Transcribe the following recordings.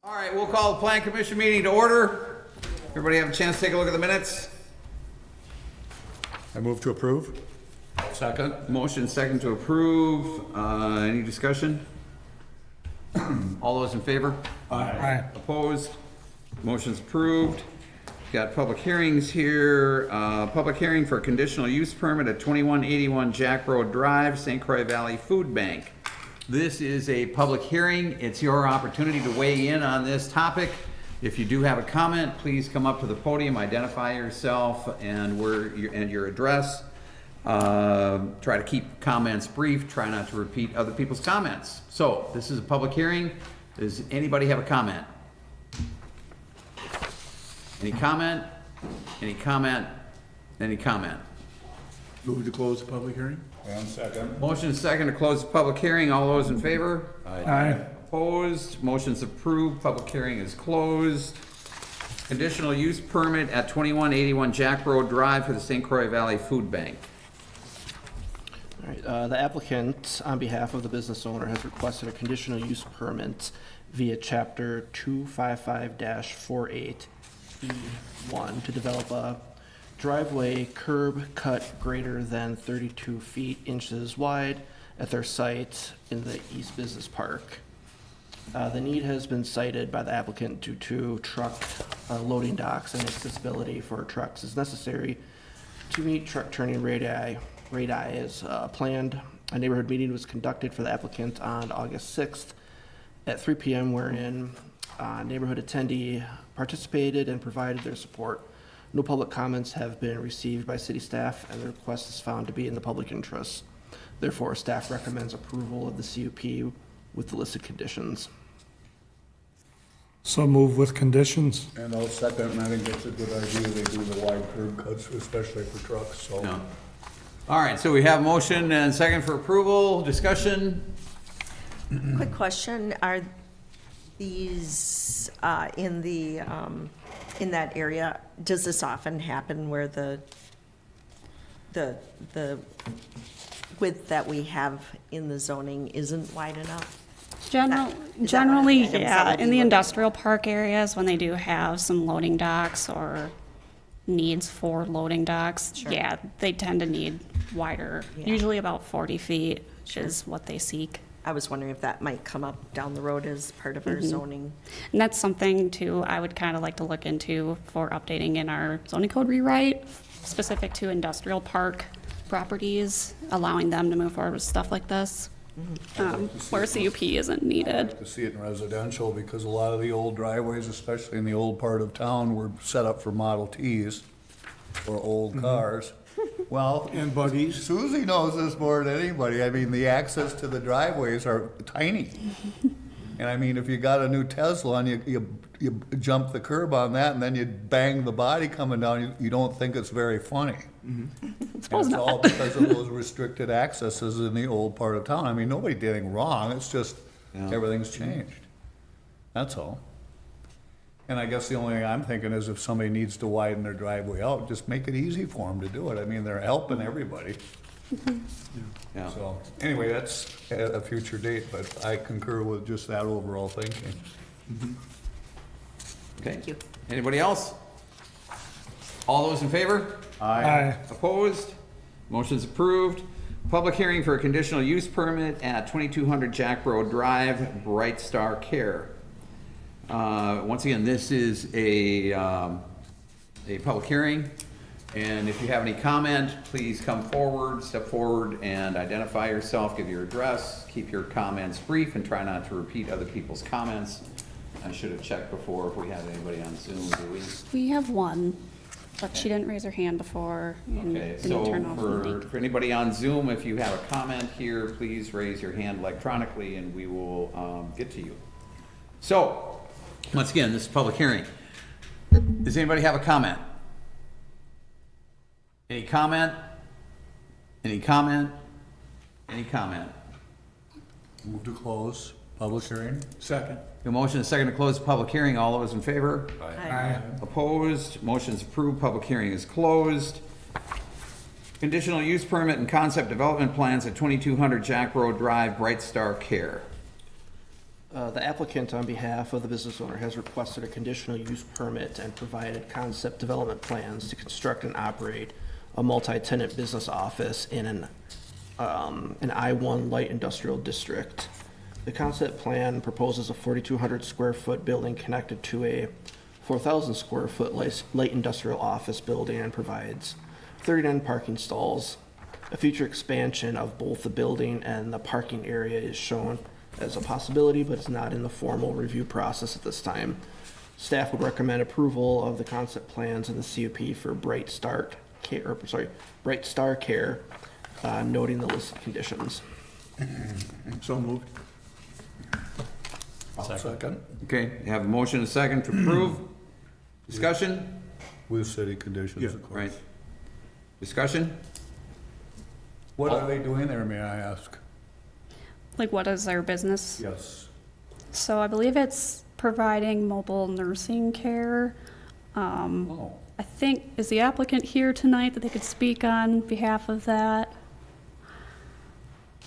All right, we'll call the Plan Commission meeting to order. Everybody have a chance to take a look at the minutes? I move to approve. Second. Motion second to approve. Any discussion? All those in favor? Aye. Opposed? Motion's approved. Got public hearings here. Public hearing for a conditional use permit at 2181 Jack Road Drive, St. Croix Valley Food Bank. This is a public hearing. It's your opportunity to weigh in on this topic. If you do have a comment, please come up to the podium, identify yourself and your address. Try to keep comments brief. Try not to repeat other people's comments. So this is a public hearing. Does anybody have a comment? Any comment? Any comment? Any comment? Move to close the public hearing. And second. Motion is second to close the public hearing. All those in favor? Aye. Opposed? Motion's approved. Public hearing is closed. Conditional use permit at 2181 Jack Road Drive for the St. Croix Valley Food Bank. All right, the applicant, on behalf of the business owner, has requested a conditional use permit via Chapter 255-48E1 to develop a driveway curb cut greater than 32 feet inches wide at their site in the East Business Park. The need has been cited by the applicant due to truck loading docks and accessibility for trucks is necessary to meet truck turning radii as planned. A neighborhood meeting was conducted for the applicant on August 6th at 3 p.m. wherein neighborhood attendee participated and provided their support. No public comments have been received by city staff and the request is found to be in the public interest. Therefore, staff recommends approval of the CUP with the listed conditions. So move with conditions. And I'll second, and I think that's a good idea. They do the wide curb cuts, especially for trucks, so. No. All right, so we have motion and second for approval. Discussion? Quick question, are these in that area, does this often happen where the width that we have in the zoning isn't wide enough? Generally, yeah, in the industrial park areas, when they do have some loading docks or needs for loading docks, Sure. yeah, they tend to need wider, Yeah. usually about 40 feet is what they seek. I was wondering if that might come up down the road as part of our zoning. And that's something too, I would kind of like to look into for updating in our zoning code rewrite, specific to industrial park properties, allowing them to move forward with stuff like this, where CUP isn't I needed. like to see it in residential, because a lot of the old driveways, especially in the old part of town, were set up for Model Ts or old cars. Well, And buggies. Susie knows this more than anybody. I mean, the access to the driveways are tiny. And I mean, if you got a new Tesla and you jump the curb on that and then you bang the body coming down, you don't think it's very funny. And it's all because of those restricted accesses in the old part of town. I mean, nobody did anything wrong, it's just everything's changed. That's all. And I guess the only thing I'm thinking is if somebody needs to widen their driveway out, just make it easy for them to do it. I mean, they're helping everybody. Yeah. So, anyway, that's at a future date, but I concur with just that overall thinking. Okay. Thank you. Anybody else? All those in favor? Aye. Opposed? Motion's approved. Public hearing for a conditional use permit at 2200 Jack Road Drive, Bright Star Care. Once again, this is a public hearing, and if you have any comment, please come forward, step forward and identify yourself, give your address, keep your comments brief, and try not to repeat other people's comments. I should have checked before if we have anybody on Zoom, do we? We have one, but she didn't raise her hand before and Okay, didn't so turn off the mic. for anybody on Zoom, if you have a comment here, please raise your hand electronically and we will get to you. So, once again, this is a public hearing. Does anybody have a comment? Any comment? Any comment? Any comment? Move to close public hearing. Second. The motion is second to close the public hearing. All those in favor? Aye. Opposed? Motion's approved. Public hearing is closed. Conditional use permit and concept development plans at 2200 Jack Road Drive, Bright Star Care. The applicant, on behalf of the business owner, has requested a conditional use permit and provided concept development plans to construct and operate a multi-tenant business office in an I-1 light industrial district. The concept plan proposes a 4,200 square foot building connected to a 4,000 square foot light industrial office building and provides 39 parking stalls. A future expansion of both the building and the parking area is shown as a possibility, but it's not in the formal review process at this time. Staff would recommend approval of the concept plans and the CUP for Bright Star Care, noting the listed conditions. So moved. Second. Okay, you have a motion and a second to approve. Discussion? With city conditions, of course. Right. Discussion? What are they doing there, may I ask? Like, what is their business? Yes. So I believe it's providing mobile nursing care. Oh, I think, is the applicant here tonight that they could speak on behalf of that?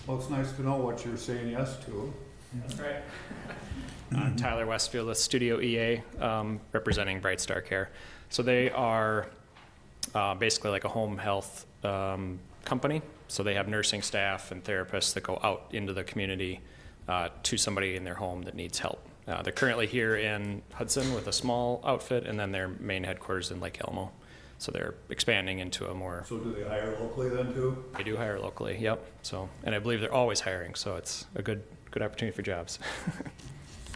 well, it's nice to know what you're saying yes to. That's right. I'm Tyler Westfield with Studio EA, representing Bright Star Care. So they are basically like a home health company. So they have nursing staff and therapists that go out into the community to somebody in their home that needs help. They're currently here in Hudson with a small outfit, and then their main headquarters in Lake Elmo. So they're expanding into a more, So do they hire locally then too? they do hire locally, yep. So, and I believe they're always hiring, so it's a good opportunity for jobs.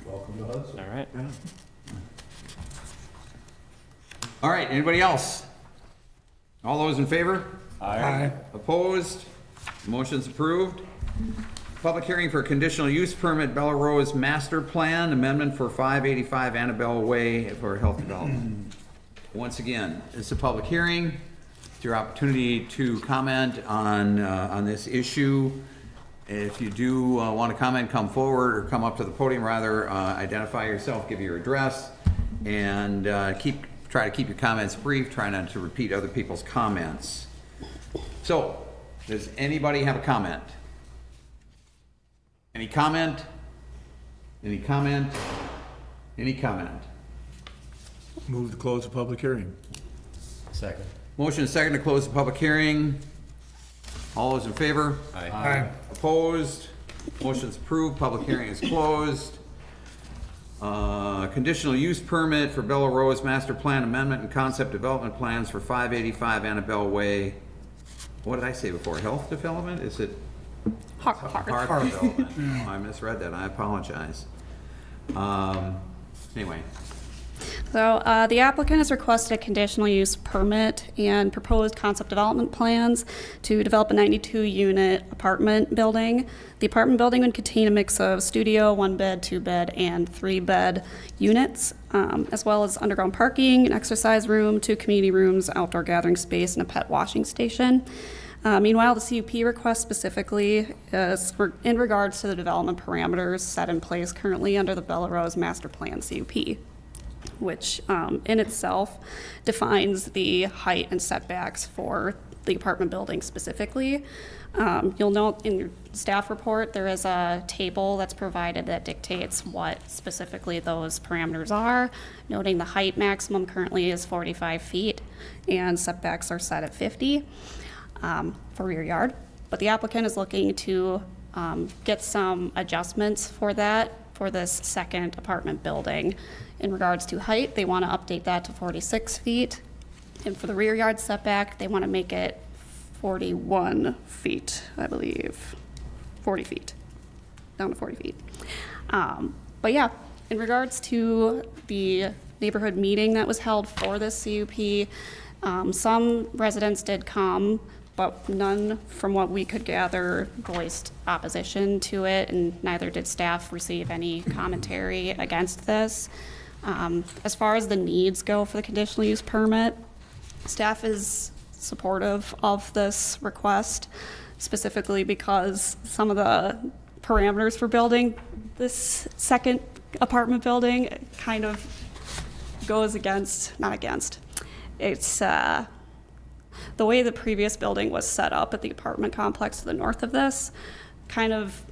Welcome to Hudson. All right. All right, anybody else? All those in favor? Aye. Opposed? Motion's approved. Public hearing for conditional use permit, Bella Rose Master Plan Amendment for 585 Annabelle Way for health development. Once again, it's a public hearing. It's your opportunity to comment on this issue. If you do want to comment, come forward, or come up to the podium rather, identify yourself, give your address, and try to keep your comments brief, try not to repeat other people's comments. So, does anybody have a comment? Any comment? Any comment? Any comment? Move to close the public hearing. Second. Motion is second to close the public hearing. All those in favor? Aye. Opposed? Motion's approved, public hearing is closed. Conditional use permit for Bella Rose Master Plan Amendment and Concept Development Plans for 585 Annabelle Way. What did I say before? Health development? Is it? Hearth. Park development. Oh, I misread that, I apologize. Anyway, So the applicant has requested a conditional use permit and proposed concept development plans to develop a 92-unit apartment building. The apartment building would contain a mix of studio, 1-bed, 2-bed, and 3-bed units, as well as underground parking, an exercise room, 2 community rooms, outdoor gathering space, and a pet washing station. Meanwhile, the CUP request specifically is in regards to the development parameters set in place currently under the Bella Rose Master Plan CUP, which in itself defines the height and setbacks for the apartment building specifically. You'll note in your staff report, there is a table that's provided that dictates what specifically those parameters are, noting the height maximum currently is 45 feet and setbacks are set at 50. For rear yard, but the applicant is looking to get some adjustments for that for this second apartment building. In regards to height, they want to update that to 46 feet, and for the rear yard setback, they want to make it 41 feet, I believe, 40 feet, down to 40 feet. But yeah, in regards to the neighborhood meeting that was held for this CUP, some residents did come, but none, from what we could gather, voiced opposition to it, and neither did staff receive any commentary against this. As far as the needs go for the conditional use permit, staff is supportive of this request, specifically because some of the parameters for building this second apartment building kind of goes against, not against, it's the way the previous building was set up at the apartment complex to the north of this kind of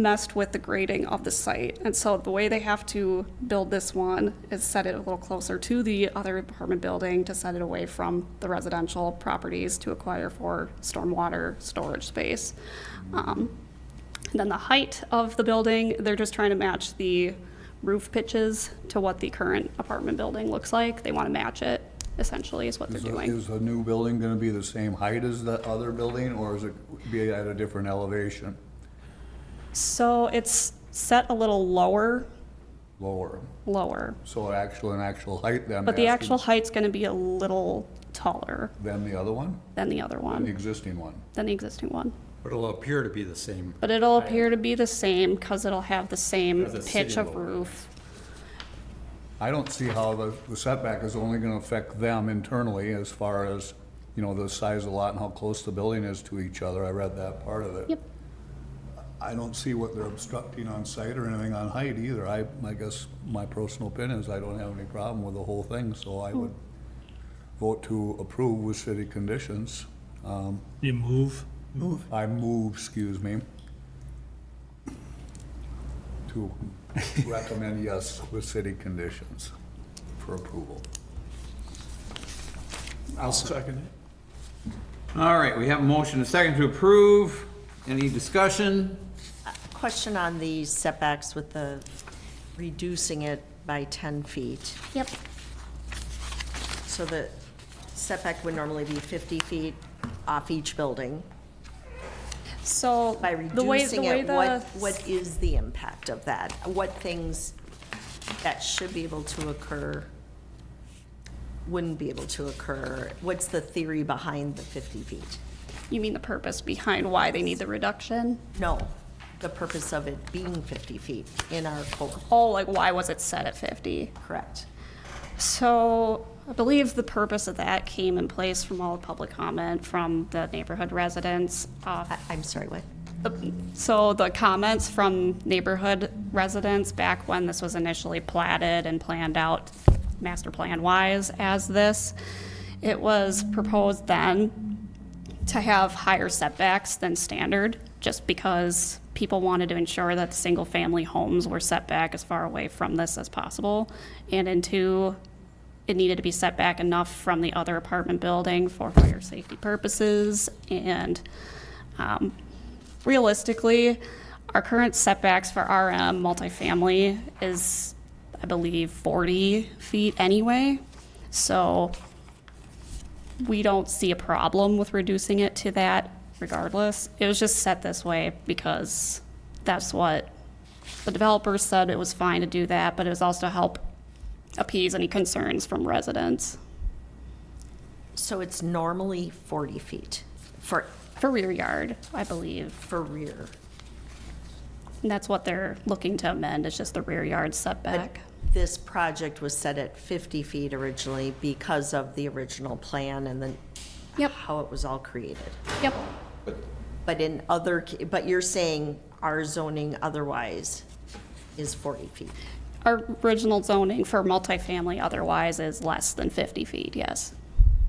messed with the grading of the site. And so the way they have to build this one is set it a little closer to the other apartment building to set it away from the residential properties to acquire for stormwater storage space. Then the height of the building, they're just trying to match the roof pitches to what the current apartment building looks like. They want to match it, essentially, is what they're doing. Is the new building gonna be the same height as the other building, or is it be at a different elevation? So it's set a little lower, Lower. So an actual height then? but the has to- actual height's going to be a little taller Than the other one? than the other Than the one, existing one? than the existing one. But it'll appear to be the same. But it'll appear to be the same because it'll have the same As a pitch city of logo. roof. I don't see how the setback is only gonna affect them internally as far as, you know, the size of the lot and how close the building is to each other. I read that part of it. Yep. I don't see what they're obstructing on site or anything on height either. I guess my personal opinion is I don't have any problem with the whole thing, so I would vote to approve with city conditions. You move? I move, excuse me, to recommend yes with city conditions for approval. I'll second it. All right, we have a motion and a second to approve. Any discussion? Question on the setbacks with the reducing it by 10 feet. Yep. So the setback would normally be 50 feet off each building. So By the way reducing it, the what is the impact of that? What things that should be able to occur wouldn't be able to occur? What's the theory behind the 50 feet? you mean the purpose behind why they need the reduction? No, the purpose of it being 50 feet in our code, Oh, like why was it set at 50? correct? So I believe the purpose of that came in place from all the public comment from the neighborhood residents. I'm sorry, what? So the comments from neighborhood residents back when this was initially platted and planned out master plan wise as this, it was proposed then to have higher setbacks than standard, just because people wanted to ensure that the single family homes were set back as far away from this as possible. And into, it needed to be set back enough from the other apartment building for fire safety purposes. And realistically, our current setbacks for RM multifamily is, I believe, 40 feet anyway. So we don't see a problem with reducing it to that regardless. It was just set this way because that's what the developers said. It was fine to do that, but it was also to help appease any concerns from residents. So it's normally 40 feet for For rear yard, I believe. rear. And that's what they're looking to amend, it's just the rear yard But setback. this project was set at 50 feet originally because of the original plan and then Yep. how it was all created. Yep, But you're saying our zoning otherwise is 40 feet? our original zoning for multifamily otherwise is less than 50 feet, yes.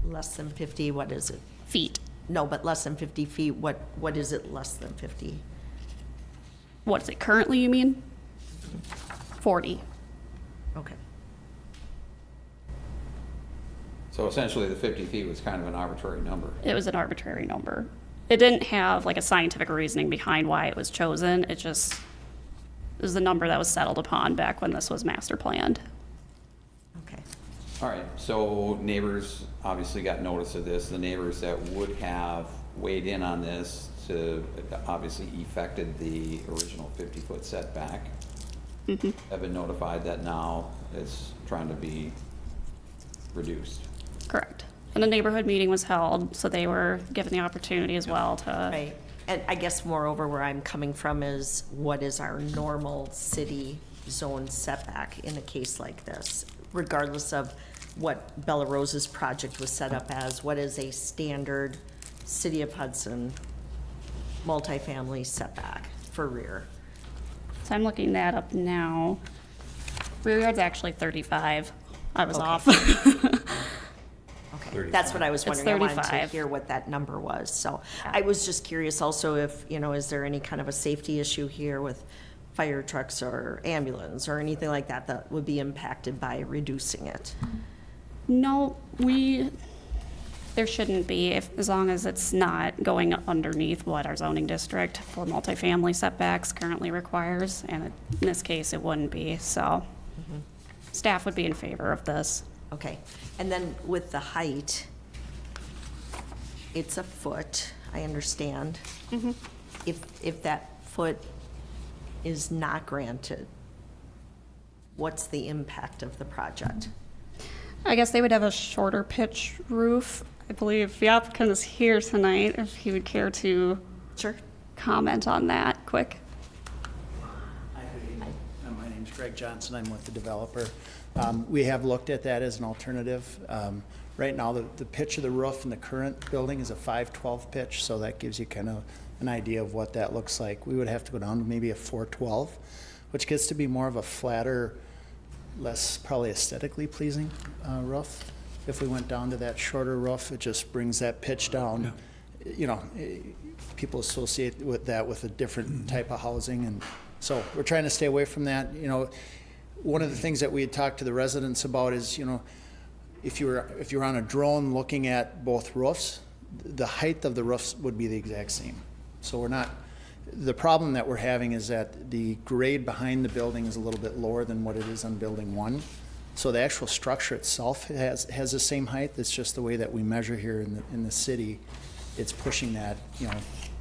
Less than 50, what is it? Feet. No, but less than 50 feet, what is it less than 50? What is it currently, you mean? 40. Okay. So essentially, the 50 feet was kind of an arbitrary number. It was an arbitrary number. It didn't have like a scientific reasoning behind why it was chosen. It was the number that was settled upon back when this was master planned. Okay. All right, so neighbors obviously got notice of this. The neighbors that would have weighed in on this to obviously effected the original 50-foot setback have been notified that now it's trying to be reduced. Correct. And a neighborhood meeting was held, so they were given the opportunity as well to, Right. And I guess moreover, where I'm coming from is what is our normal city zone setback in a case like this? Regardless of what Bella Rosa's project was set up as, what is a standard City of Hudson multifamily setback for rear? so I'm looking that up now. Rear yard's actually 35. I was Okay. off. Okay. That's what I was It's wondering. I wanted to 35. hear what that number was. So I was just curious also if, is there any kind of a safety issue here with fire trucks or ambulance or anything like that that would be impacted by reducing it? No, there shouldn't be, as long as it's not going underneath what our zoning district for multifamily setbacks currently requires, and in this case, it wouldn't be, so staff would be in favor of this. Okay, and then with the height, it's a foot, I understand. If that foot is not granted, what's the impact of the project? I guess they would have a shorter pitch roof. I believe the applicant is here tonight, if he would care to Sure. comment on that quick. Hi, my name's Greg Johnson. I'm with the developer. We have looked at that as an alternative. Right now, the pitch of the roof in the current building is a 512 pitch, so that gives you kind of an idea of what that looks like. We would have to go down to maybe a 412, which gets to be more of a flatter, less probably aesthetically pleasing roof. If we went down to that shorter roof, it just brings that pitch down. People associate with that with a different type of housing, and so we're trying to stay away from that. One of the things that we had talked to the residents about is, if you're on a drone looking at both roofs, the height of the roofs would be the exact same. So we're not. The problem that we're having is that the grade behind the building is a little bit lower than what it is on building 1. So the actual structure itself has the same height. It's just the way that we measure here in the city. It's pushing that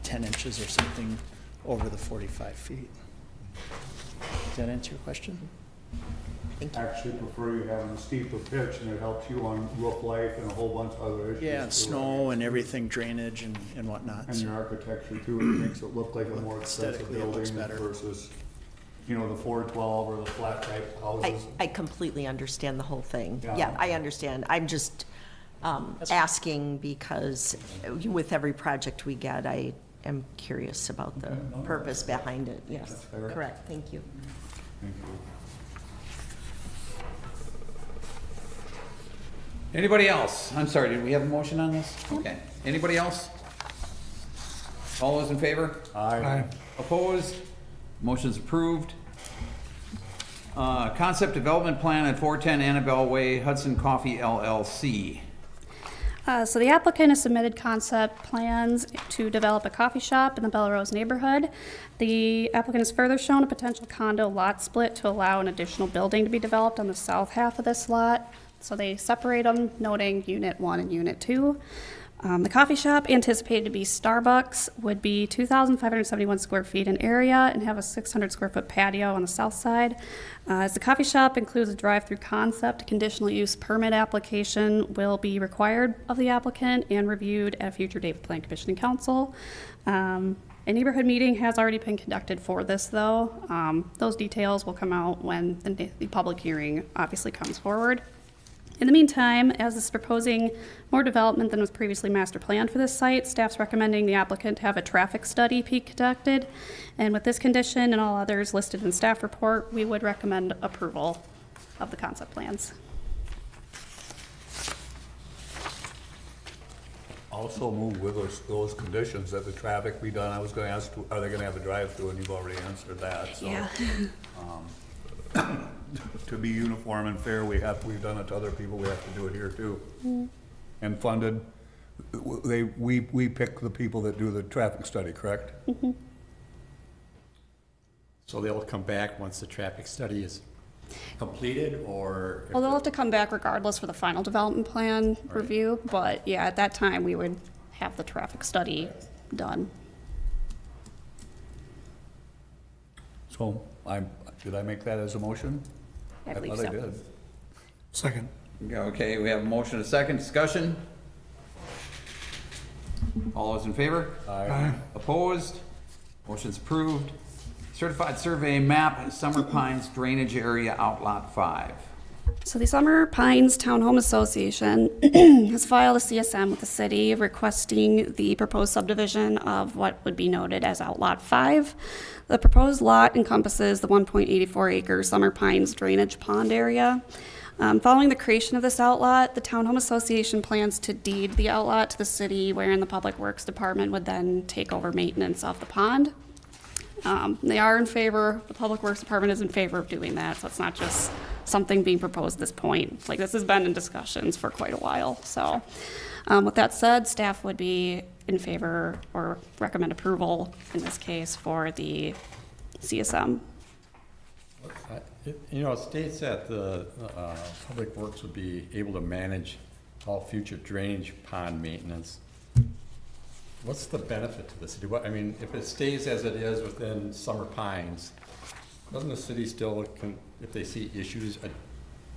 10 inches or something over the 45 feet. Does that answer your question? Actually prefer you having a steeper pitch, and it helps you on roof life and a whole bunch of other issues. Yeah, and too. snow and everything, drainage and whatnot. And So- your architecture too, it makes it look like a more expensive Aesthetically, it looks building better. versus, the 412 or the flat type houses. I completely understand the whole thing. Yeah. Yeah, I understand. I'm just asking because with every project we get, I am curious about the purpose behind it. Yes, fair. correct. Thank you. Thank you. Anybody else? I'm sorry, did we have a motion on this? Okay. Anybody else? All those in favor? Aye. Opposed? Motion's approved. Concept development plan at 410 Annabelle Way, Hudson Coffee LLC. So the applicant has submitted concept plans to develop a coffee shop in the Bellerose neighborhood. The applicant has further shown a potential condo lot split to allow an additional building to be developed on the south half of this lot. So they separate them, noting Unit 1 and Unit 2. The coffee shop, anticipated to be Starbucks, would be 2,571 square feet in area and have a 600 square foot patio on the south side. As the coffee shop includes a drive-through concept, a conditional use permit application will be required of the applicant and reviewed at a future date with Plan Commission and Council. A neighborhood meeting has already been conducted for this, though. Those details will come out when the public hearing obviously comes forward. In the meantime, as this is proposing more development than was previously master planned for this site, staff's recommending the applicant have a traffic study be conducted. And with this condition and all others listed in staff report, we would recommend approval of the concept plans. Also move with those conditions that the traffic be done. I was gonna ask, are they gonna have a drive-through, and you've already answered that, so. Yeah. To be uniform and fair, we've done it to other people, we have to do it here too. And funded, we pick the people that do the traffic study, correct? So they'll come back once the traffic study is completed, or? if Well, they'll the- have to come back regardless for the final development plan review, but yeah, at that time, we would have the traffic study done. So, did I make that as a motion? I believe thought I so. did. Second. Okay, we have a motion and a second. Discussion? All those in favor? Aye. Opposed? Motion's approved. Certified survey map, Summer Pines Drainage Area Outlot 5. So the Summer Pines Townhome Association has filed a CSM with the city requesting the proposed subdivision of what would be noted as Outlot 5. The proposed lot encompasses the 1.84 acre Summer Pines drainage pond area. Following the creation of this outlot, the Townhome Association plans to deed the outlot to the city, wherein the Public Works Department would then take over maintenance of the pond. They are in favor, the Public Works Department is in favor of doing that, so it's not just something being proposed at this point. Like, this has been in discussions for quite a while, so. With that said, staff would be in favor or recommend approval in this case for the CSM. You know, it states that the Public Works would be able to manage all future drainage pond maintenance. What's the benefit to the city? What, I mean, if it stays as it is within Summer Pines, doesn't the city still, if they see issues,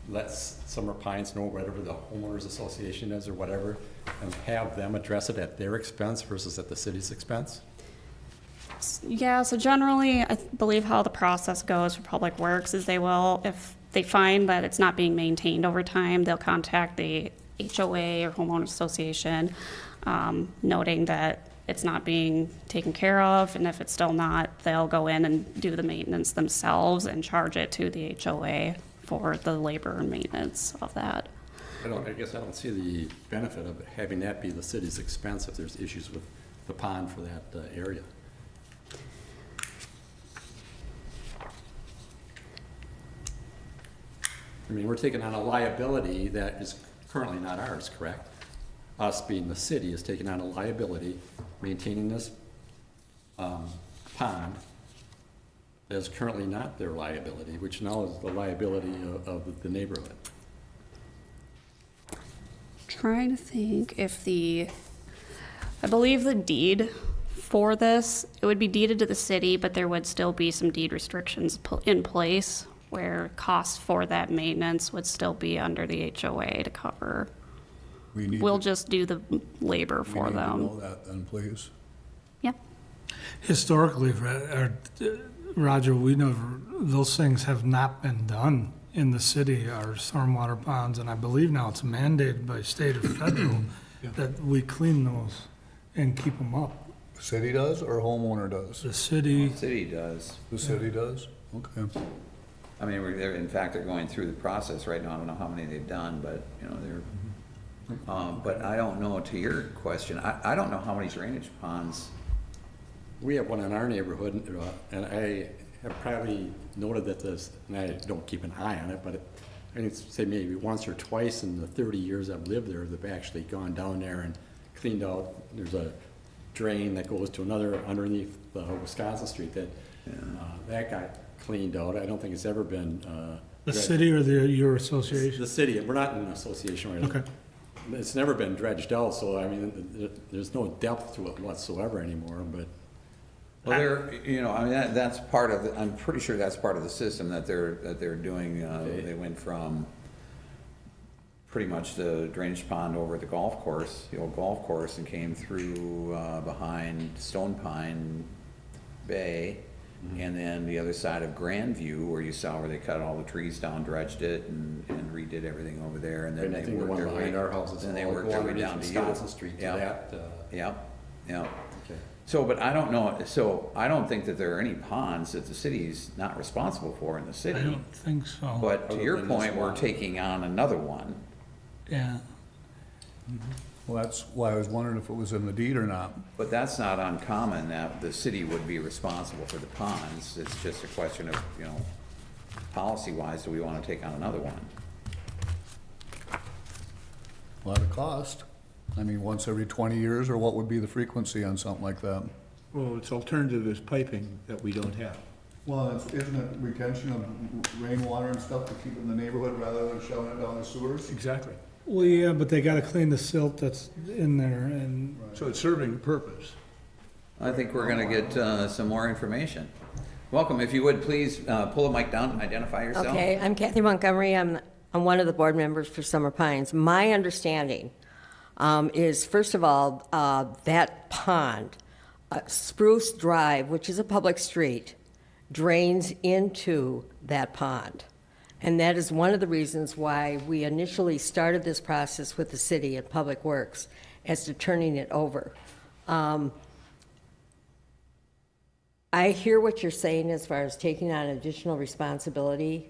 let Summer Pines know, whatever the homeowners association is or whatever, and have them address it at their expense versus at the city's expense? Yeah, so generally, I believe how the process goes for Public Works is they will, if they find that it's not being maintained over time, they'll contact the HOA or homeowners association, noting that it's not being taken care of, and if it's still not, they'll go in and do the maintenance themselves and charge it to the HOA for the labor and maintenance of that. I guess I don't see the benefit of having that be the city's expense if there's issues with the pond for that area. I mean, we're taking on a liability that is currently not ours, correct? Us being the city is taking on a liability, maintaining this pond that is currently not their liability, which now is the liability of the neighborhood. Trying to think if I believe the deed for this, it would be deeded to the city, but there would still be some deed restrictions in place where costs for that maintenance would still be under the HOA to cover. We'll just do the labor for them. We need to know that then, please. Yep. Historically, Roger, we never, those things have not been done in the city, our stormwater ponds, and I believe now it's mandated by state or federal that we clean those and keep them up. City does or homeowner does? The city, City does. The city does? Okay. I mean, in fact, they're going through the process right now. I don't know how many they've done, but, you know, but I don't know, to your question, I don't know how many drainage ponds. We have one in our neighborhood, and I have probably noted that this, and I don't keep an eye on it, but I can say maybe once or twice in the 30 years I've lived there, they've actually gone down there and cleaned out. There's a drain that goes to another underneath Wisconsin Street that got cleaned out. I don't think it's ever been. the city or your association? The city, we're not in an association right now. Okay. It's never been dredged out, so I mean, there's no depth to it whatsoever anymore, but. Well, I mean, that's part of I'm pretty sure that's part of the system that they're doing. They went from pretty much the drainage pond over at the golf course, the old golf course, and came through behind Stone Pine Bay, and then the other side of Grandview, where you saw where they cut all the trees down, dredged it, and redid everything over there, and then I they think the worked one their way. behind our house is Then they all worked their way down to you. Wisconsin Street to that. Yep. Okay. So, but I don't know, so I don't think that there are any ponds that the city's not responsible for in the I city. don't think so. But to Other your than this point, we're one. taking on another one. Yeah, Well, that's why I was wondering if it was in the deed or not. But that's not uncommon, that the city would be responsible for the ponds. It's just a question of, policy-wise, do we want to take on another one? A lot of cost. I mean, once every 20 years, or what would be the frequency on something like that? Well, its alternative is piping that we don't have. Well, isn't it retention of rainwater and stuff to keep it in the neighborhood rather than shoving it down the sewers? Exactly. well, yeah, but they gotta clean the silt that's in there, and So it's serving a purpose. I think we're gonna get some more information. Welcome, if you would, please pull the mic down and identify yourself. Okay, I'm Kathy Montgomery. I'm one of the board members for Summer Pines. My understanding is, first of all, that pond, Spruce Drive, which is a public street, drains into that pond. And that is one of the reasons why we initially started this process with the city and Public Works as to turning it over. I hear what you're saying as far as taking on additional responsibility.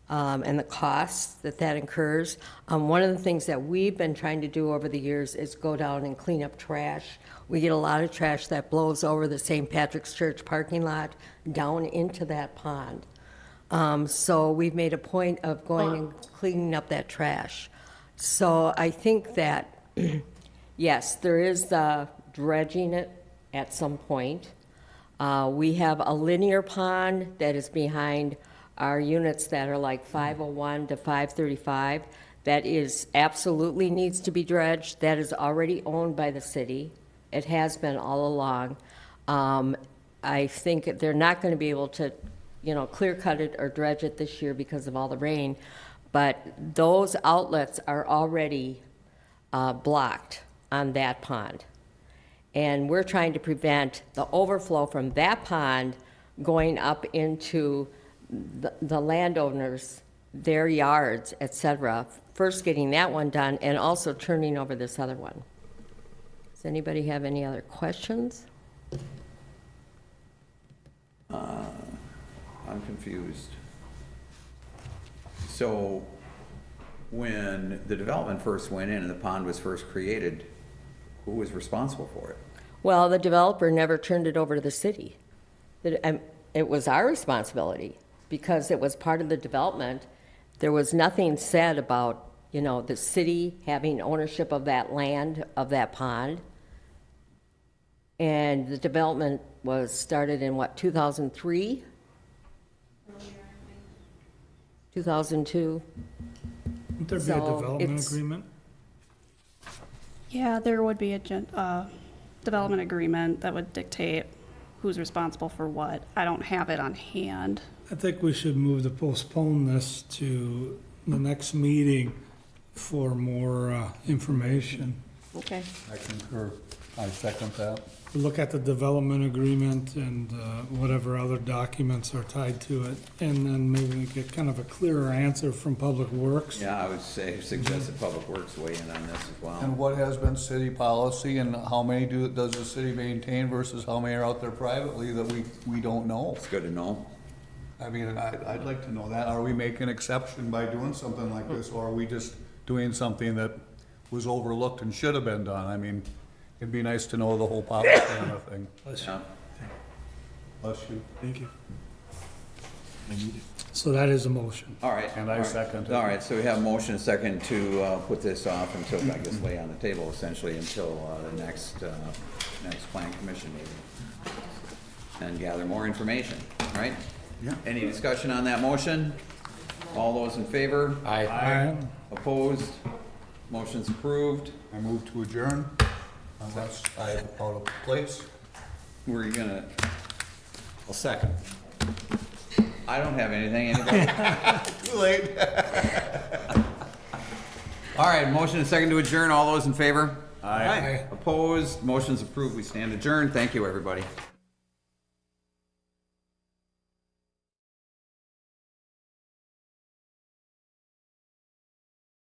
and the costs that that incurs. One of the things that we've been trying to do over the years is go down and clean up trash. We get a lot of trash that blows over the St. Patrick's Church parking lot down into that pond. So we've made a point of going and cleaning up that trash. So I think that, yes, there is dredging it at some point. We have a linear pond that is behind our units that are like 501 to 535. That is absolutely needs to be dredged. That is already owned by the city. It has been all along. I think they're not going to be able to, clear cut it or dredge it this year because of all the rain. But those outlets are already blocked on that pond. And we're trying to prevent the overflow from that pond going up into the landowners, their yards, et cetera. First getting that one done and also turning over this other one. Does anybody have any other questions? I'm confused. So when the development first went in and the pond was first created, who was responsible for it? Well, the developer never turned it over to the city. It was our responsibility because it was part of the development. There was nothing said about, the city having ownership of that land, of that pond. And the development was started in 2003? 2002? Would there be a So development it's- agreement? Yeah, there would be a development agreement that would dictate who's responsible for what. I don't have it on hand. I think we should move to postpone this to the next meeting for more information. Okay. I concur. I second that. Look at the development agreement and whatever other documents are tied to it, and then maybe we get kind of a clearer answer from Public Works. Yeah, I would suggest that Public Works weigh in on this as well. And what has been city policy and how many does the city maintain versus how many are out there privately that we don't know? It's good to know. I mean, I'd like to know that. Are we making an exception by doing something like this, or are we just doing something that was overlooked and should have been done? I mean, it'd be nice to know the whole policy on the thing. Yeah. Bless you. Thank you. I need it. So that is a motion. All right. And I all right. second it. All right, so we have a motion and a second to put this off until, I guess, lay on the table essentially until the next plan commission meeting. And gather more information, right? Yeah. Any discussion on that motion? All those in favor? Aye. Opposed? Motion's approved. I move to adjourn unless I'm out of place. We're gonna, Well, second. I don't have anything, anybody? Too late. All right, motion and second to adjourn. All those in favor? Aye. Opposed? Motion's approved. We stand adjourned. Thank you, everybody.